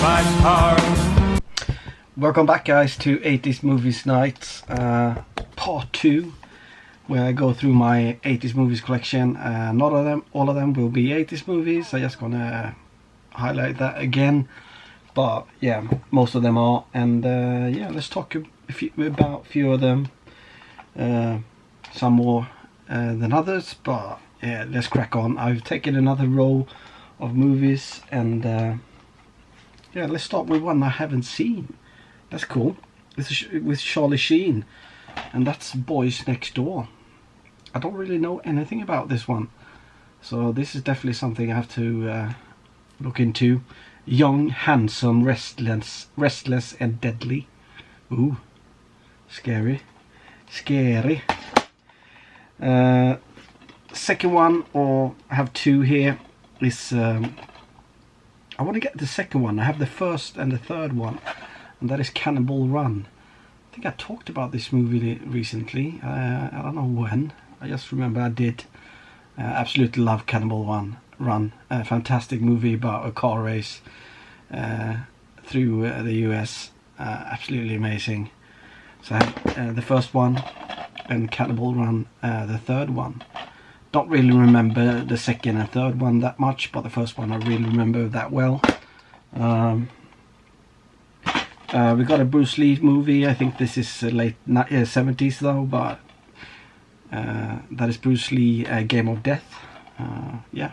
my stars. Welcome back, guys, to 80s Movies Nights part 2, where I go through my 80s movies collection. Not all of them will be 80s movies. I'm just gonna highlight that again, but yeah, most of them are. And yeah, let's talk about a few of them. Some more than others, but yeah, let's crack on. I've taken another row of movies, and yeah, let's start with one I haven't seen. That's cool. It's with Charlie Sheen, and that's Boys Next Door. I don't really know anything about this one, so this is definitely something I have to look into. Young, handsome, restless and deadly. Ooh, scary. Second one, or I have two here, is I want to get the second one. I have the first and the third one, and that is Cannonball Run. I think I talked about this movie recently. I don't know when. I just remember I did. Absolutely love Cannonball Run. A fantastic movie about a car race through the US. Absolutely amazing. So I have the first one and Cannonball Run, the third one. Don't really remember the second and third one that much, but the first one I really remember that well. We got a Bruce Lee movie. I think this is late 70s though, but that is Bruce Lee, Game of Death. Yeah,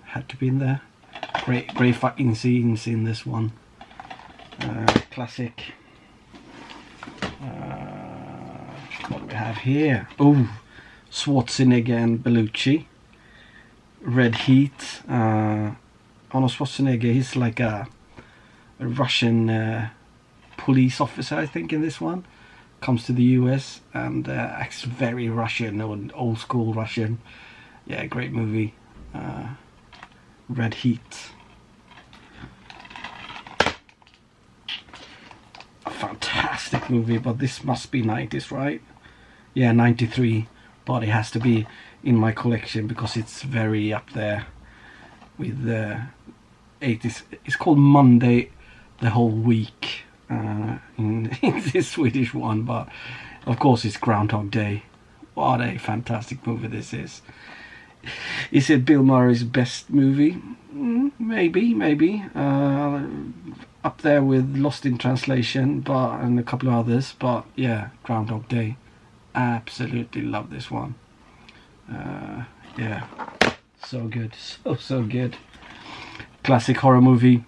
had to be in there. Great fucking scenes in this one. Classic. What do we have here? Oh, Schwarzenegger and Belushi. Red Heat. Arnold Schwarzenegger, he's like a Russian police officer, I think, in this one. Comes to the US and acts very Russian, or old school Russian. Yeah, great movie. Red Heat. A fantastic movie, but this must be 90s, right? Yeah, 93, but it has to be in my collection because it's very up there with the 80s. It's called Monday the Whole Week in this Swedish one, but of course it's Groundhog Day. What a fantastic movie this is. Is it Bill Murray's best movie? Maybe. Up there with Lost in Translation, and a couple of others, but yeah, Groundhog Day. Absolutely love this one. Yeah, so good, so good. Classic horror movie.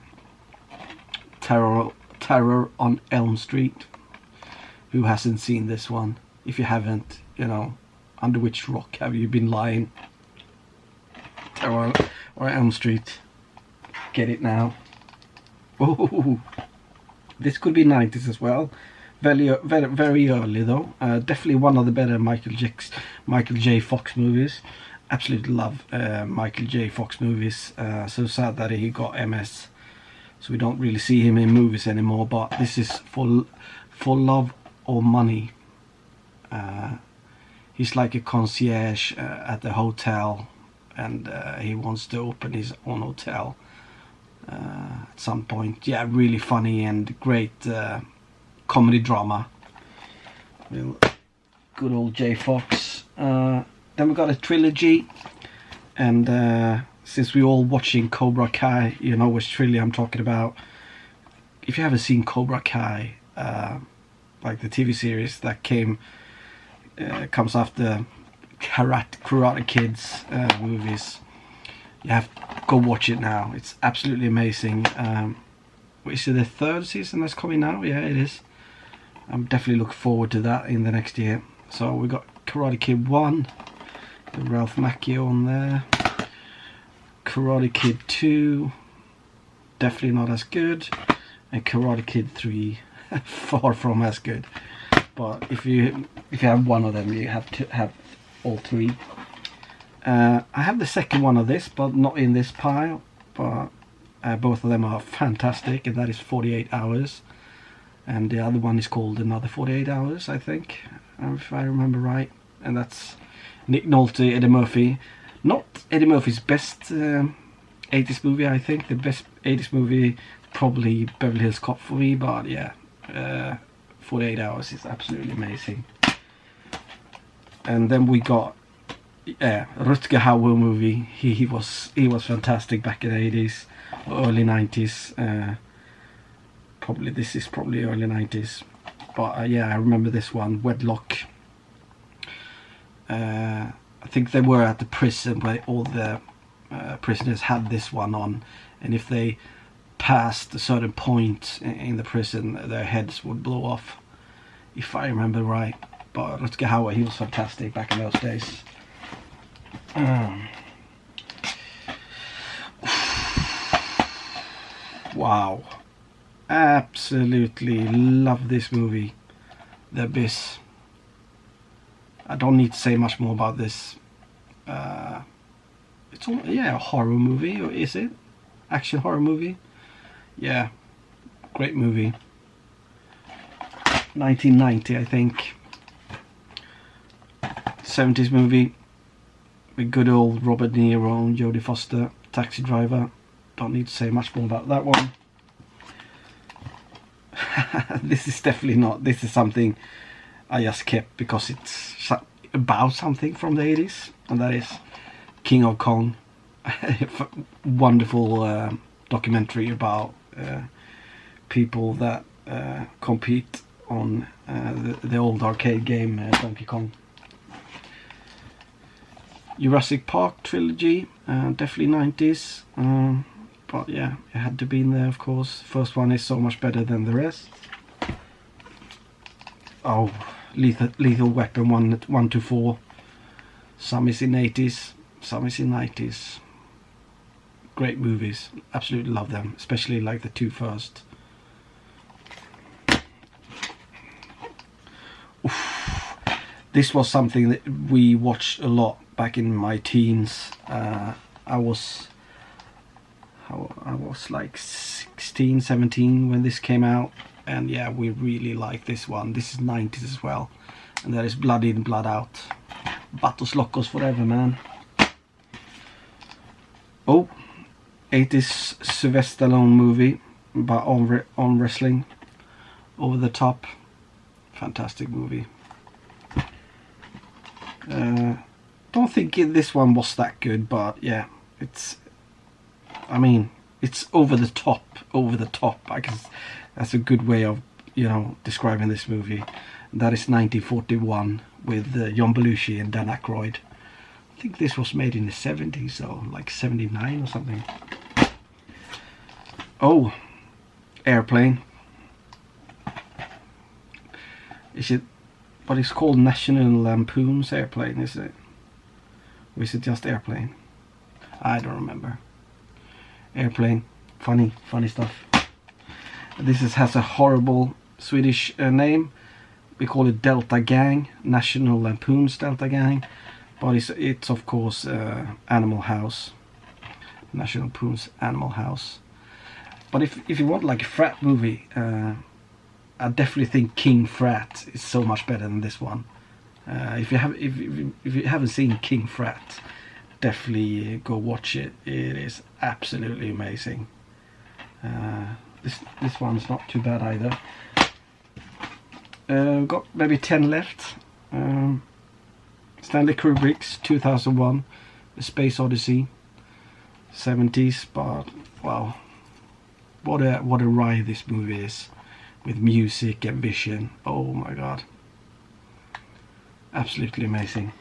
Terror on Elm Street. Who hasn't seen this one? If you haven't, you know, under which rock have you been lying? Terror on Elm Street. Get it now. Oh, this could be 90s as well. Very early though. Definitely one of the better Michael J. Fox movies. Absolutely love Michael J. Fox movies. So sad that he got MS, so we don't really see him in movies anymore. But this is for Love or Money. He's like a concierge at the hotel, and he wants to open his own hotel at some point. Yeah, really funny and great comedy drama. Good old J. Fox. Then we got a trilogy, and since we're all watching Cobra Kai, you know which trilogy I'm talking about. If you haven't seen Cobra Kai, like the TV series that comes after Karate Kid's movies, you have to go watch it now. It's absolutely amazing. Is it the third season that's coming now? Yeah, it is. I'm definitely looking forward to that in the next year. So we got Karate Kid 1, Ralph Macchio on there. Karate Kid 2, definitely not as good. And Karate Kid 3, far from as good. But if you have one of them, you have to have all three. I have the second one of this, but not in this pile. But both of them are fantastic, and that is 48 Hours. And the other one is called Another 48 Hours, I think, if I remember right. And that's Nick Nolte, Eddie Murphy. Not Eddie Murphy's best 80s movie, I think. The best 80s movie, probably Beverly Hills Cop for me, but yeah, 48 Hours is absolutely amazing. And then we got Rutger Hauer movie. He was fantastic back in the 80s, early 90s. This is probably early 90s. But yeah, I remember this one, Wedlock. I think they were at the prison where all the prisoners had this one on, and if they passed a certain point in the prison, their heads would blow off, if I remember right. But Rutger Hauer, he was fantastic back in those days. Wow, absolutely love this movie, The Abyss. I don't need to say much more about this. It's a horror movie, or is it? Action horror movie? Yeah, great movie. 1990, I think. 70s movie with good old Robert De Niro and Jodie Foster, Taxi Driver. Don't need to say much more about that one. This is definitely not. This is something I just kept because it's about something from the 80s, and that is King of Kong. Wonderful documentary about people that compete on the old arcade game Donkey Kong. Jurassic Park trilogy, definitely 90s, but yeah, it had to be in there, of course. First one is so much better than the rest. Oh, Lethal Weapon 1 to 4. Some is in 80s, some is in 90s. Great movies, absolutely love them, especially like the two first. Oof. This was something that we watched a lot back in my teens. I was like 16, 17 when this came out, and yeah, we really like this one. This is 90s as well, and that is Blood In, Blood Out. Batos Locos forever, man. Oh, 80s Sylvester Stallone movie about on wrestling, Over the Top. Fantastic movie. Don't think this one was that good, but yeah, it's over the top. I guess that's a good way of describing this movie. That is 1941 with John Belushi and Dan Aykroyd. I think this was made in the 70s, so like 79 or something. Oh, Airplane. Is it what is called National Lampoon's Airplane, is it? Or is it just Airplane? I don't remember. Airplane, funny stuff. This has a horrible Swedish name. We call it Delta Gang, National Lampoon's Delta Gang, but it's of course Animal House, National Lampoon's Animal House. But if you want like a frat movie, I definitely think King Frat is so much better than this one. If you haven't seen King Frat, definitely go watch it. It is absolutely amazing. This one's not too bad either. Got maybe 10 left. Stanley Kubrick's 2001, The Space Odyssey, 70s, but wow, what a ride this movie is, with music and vision. Oh my god, absolutely amazing.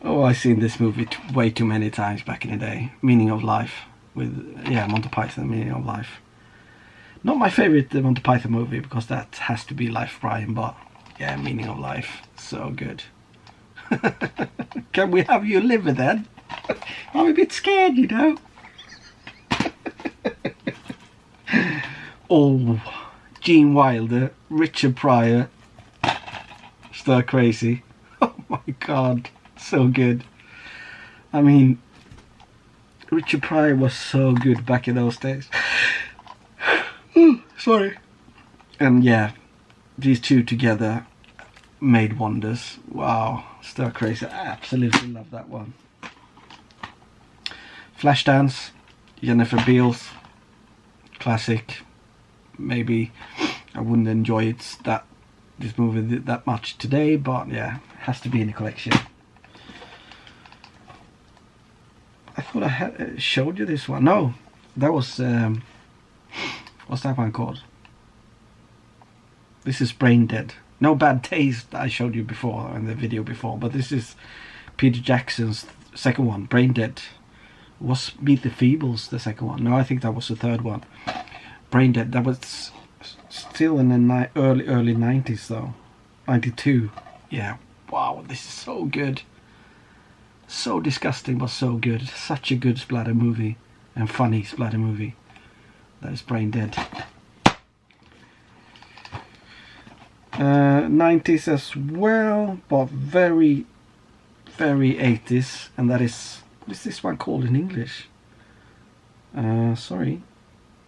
Oh, I've seen this movie way too many times back in the day. Meaning of Life, with Monty Python, Meaning of Life. Not my favorite Monty Python movie, because that has to be Life Brian, but yeah, Meaning of Life, so good. Can we have your liver then? I'm a bit scared, you know. Oh, Gene Wilder, Richard Pryor, Stir Crazy. Oh my god, so good. I mean, Richard Pryor was so good back in those days. Sorry. And yeah, these two together, made wonders. Wow, Stir Crazy, I absolutely love that one. Flashdance, Jennifer Beals, classic. Maybe I wouldn't enjoy this movie that much today, but yeah, it has to be in the collection. I thought I had showed you this one. No, that was what's that one called? This is Brain Dead. No Bad Taste, I showed you before in the video before, but this is Peter Jackson's second one, Brain Dead. Was Meet the Feebles the second one? No, I think that was the third one. Brain Dead, that was still in the early 90s though. 92. Yeah, wow, this is so good. So disgusting but so good. Such a good splatter movie. And funny splatter movie. That is Brain Dead. 90s as well, but very 80s. And that is, what is this one called in English? Sorry.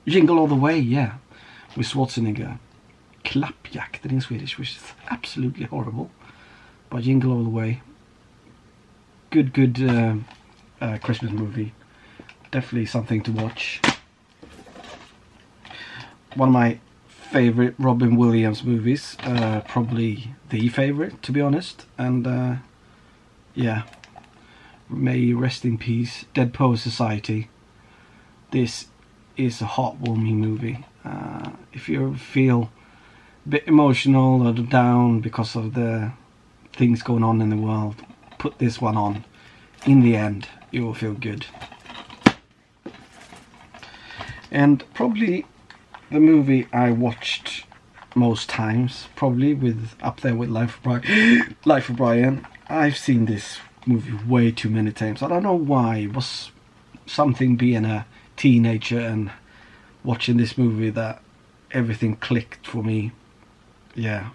Jingle All the Way, yeah. With Schwarzenegger. Klappjakten in Swedish, which is absolutely horrible. But Jingle All the Way. Good Christmas movie. Definitely something to watch. One of my favorite Robin Williams movies. Probably the favorite, to be honest. And yeah. May rest in peace. Dead Poets Society. This is a heartwarming movie. If you feel a bit emotional or down because of the things going on in the world, put this one on. In the end, you will feel good. And probably the movie I watched most times, probably up there with Life of Brian. I've seen this movie way too many times. I don't know why. It was something being a teenager and watching this movie that everything clicked for me. Yeah.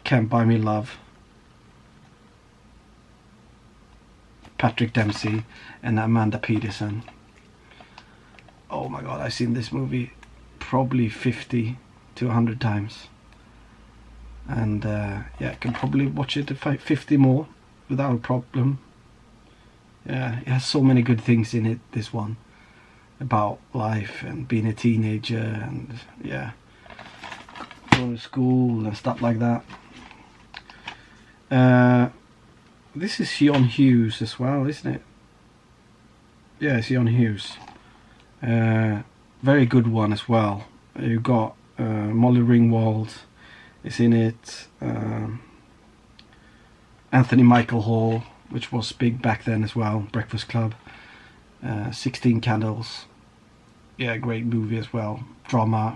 Can't Buy Me Love. Patrick Dempsey and Amanda Peterson. Oh my god, I've seen this movie probably 50 to 100 times. And yeah, I can probably watch it 50 more without a problem. Yeah, it has so many good things in it, this one. About life and being a teenager and yeah, going to school and stuff like that. This is John Hughes as well, isn't it? Yeah, it's John Hughes. Very good one as well. You got Molly Ringwald is in it. Anthony Michael Hall, which was big back then as well. Breakfast Club. 16 Candles. Yeah, great movie as well. Drama,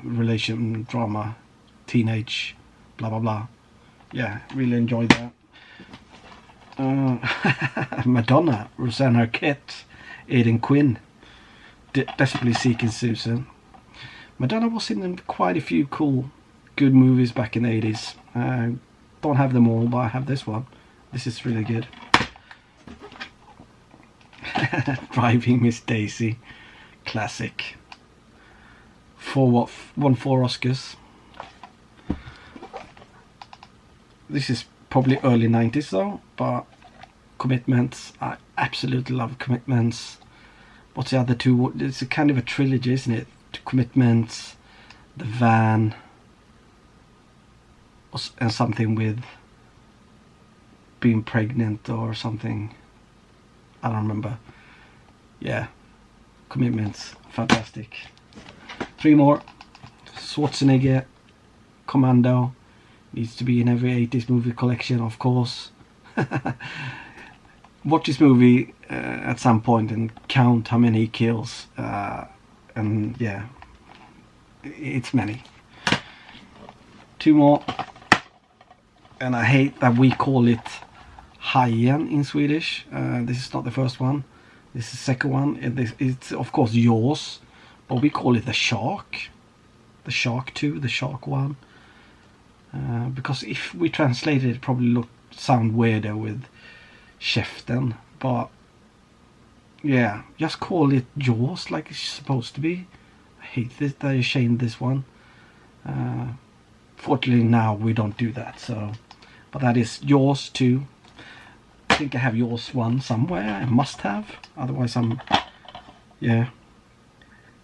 teenage, blah blah blah. Yeah, really enjoyed that. Madonna, Rosanna Arquette, Aidan Quinn, Desperately Seeking Susan. Madonna was in quite a few cool, good movies back in the 80s. Don't have them all, but I have this one. This is really good. Driving Miss Daisy, classic. Won 4 Oscars. This is probably early 90s though, but Commitments, I absolutely love Commitments. What's the other two? It's a kind of a trilogy, isn't it? Commitments, The Van, and something with being pregnant or something. I don't remember. Yeah, Commitments, fantastic. 3 more. Schwarzenegger, Commando, needs to be in every 80s movie collection, of course. Watch this movie at some point and count how many he kills. And yeah, it's many. 2 more. And I hate that we call it Hajen in Swedish. This is not the first one. This is the second one. It's of course Jaws, but we call it the Shark. The Shark 2, the Shark 1. Because if we translate it, probably sound weirder with Käften, but yeah, just call it Jaws like it's supposed to be. I hate that I changed this one. Fortunately now we don't do that, so but that is yours too. I think I have yours one somewhere. I must have, otherwise I'm, yeah.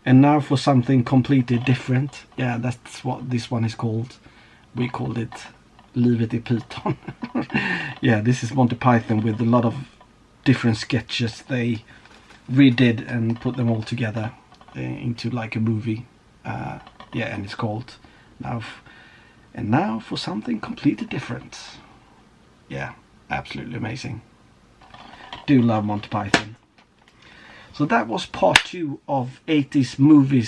And now for something completely different. Yeah, that's what this one is called. We called it Livet I Python. Yeah, this is Monty Python with a lot of different sketches they redid and put them all together into like a movie. Yeah, and it's called Now for something completely different. Yeah, absolutely amazing. Do love Monty Python. So that was part 2 of 80s movie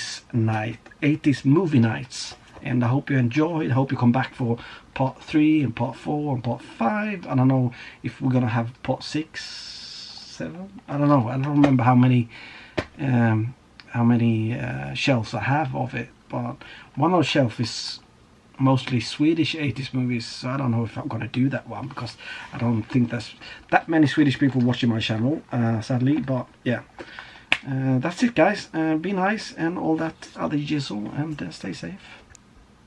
nights, and I hope you enjoyed. I hope you come back for part 3 and part 4 and part 5. I don't know if we're gonna have part 6, 7. I don't know. I don't remember how many shelves I have of it, but one of the shelves is mostly Swedish 80s movies, so I don't know if I'm gonna do that one, because I don't think there's that many Swedish people watching my channel, sadly. But yeah, that's it guys. Be nice and all that other jizzle, and stay safe.